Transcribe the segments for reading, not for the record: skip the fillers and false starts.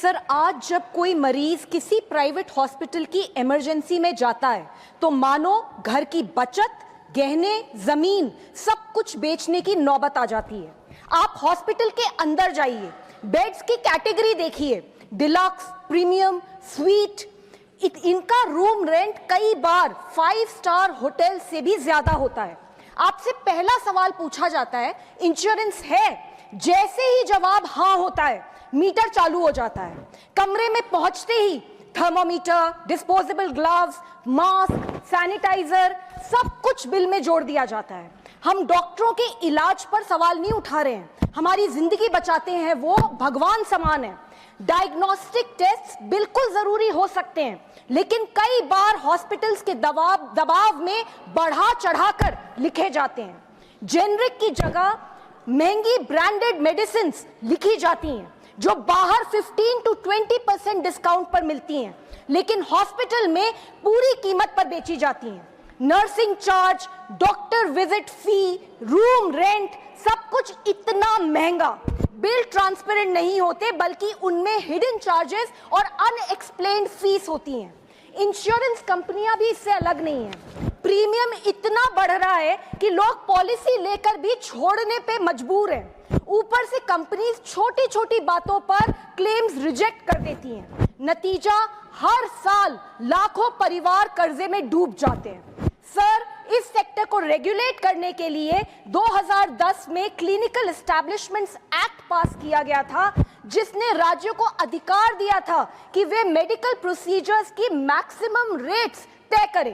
Sir, आज जब कोई मरीज किसी प्राइवेट हॉस्पिटल की इमरजेंसी में जाता है तो मानो घर की बचत, गहने, जमीन सब कुछ बेचने की नौबत आ जाती है। आप हॉस्पिटल के अंदर जाइए, बेड्स की कैटेगरी देखिए, डिलक्स, प्रीमियम, स्वीट, इनका रूम रेंट कई बार 5 स्टार होटल से भी ज्यादा होता है। आपसे पहला सवाल पूछा जाता है, इंश्योरेंस है? जैसे ही जवाब हाँ होता है, मीटर चालू हो जाता है। कमरे में पहुंचते ही thermometer, disposable gloves, mask, sanitizer सब कुछ बिल में जोड़ दिया जाता है। हम डॉक्टरों के इलाज पर सवाल नहीं उठा रहे हैं, हमारी जिंदगी बचाते हैं वो भगवान समान है। डायग्नोस्टिक टेस्ट बिल्कुल जरूरी हो सकते हैं, लेकिन कई बार हॉस्पिटल्स के दबाव में बढ़ा चढ़ाकर लिखे जाते हैं। जेनरिक की जगह महंगी ब्रांडेड मेडिसिन लिखी जाती हैं जो बाहर 15 to 20% डिस्काउंट पर मिलती हैं, लेकिन हॉस्पिटल में पूरी कीमत पर बेची जाती हैं। नर्सिंग चार्ज, डॉक्टर विजिट फी, रूम रेंट सब कुछ इतना महंगा। बिल ट्रांसपेरेंट नहीं होते, बल्कि उनमें हिडन चार्जेस और अनएक्सप्लेन्ड फीस होती हैं। इंश्योरेंस कंपनियां भी इससे अलग नहीं हैं। प्रीमियम इतना बढ़ रहा है कि लोग पॉलिसी लेकर भी छोड़ने पे मजबूर हैं। ऊपर से कंपनीज छोटी छोटी बातों पर क्लेम्स रिजेक्ट कर देती हैं। नतीजा, हर साल लाखों परिवार कर्जे में डूब जाते हैं। सर, इस सेक्टर को रेगुलेट करने के लिए 2010 में क्लिनिकल एस्टैब्लिशमेंट्स एक्ट पास किया गया था, जिसने राज्यों को अधिकार दिया था कि वे मेडिकल प्रोसीजर्स की मैक्सिमम रेट्स तय करें।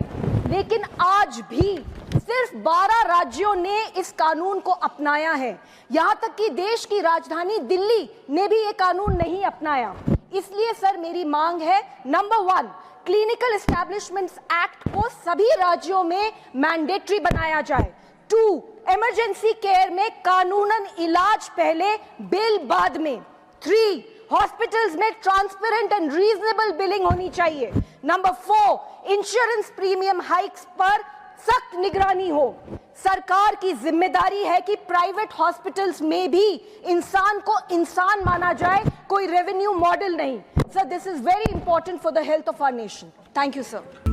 लेकिन आज भी सिर्फ 12 राज्यों ने इस कानून को अपनाया है। यहां तक कि देश की राजधानी दिल्ली ने भी ये कानून नहीं अपनाया। इसलिए सर, मेरी मांग है, नंबर 1, क्लिनिकल एस्टैब्लिशमेंट्स एक्ट को सभी राज्यों में मैंडेटरी बनाया जाए। 2, इमरजेंसी केयर में कानूनन इलाज पहले, बिल बाद में। 3, हॉस्पिटल्स में ट्रांसपेरेंट एंड रीजनेबल बिलिंग होनी चाहिए। नंबर 4, इंश्योरेंस प्रीमियम हाइक्स पर सख्त निगरानी हो। सरकार की जिम्मेदारी है कि प्राइवेट हॉस्पिटल्स में भी इंसान को इंसान माना जाए, कोई रेवेन्यू मॉडल नहीं। Sir, this is very important for the health of our nation. Thank you sir.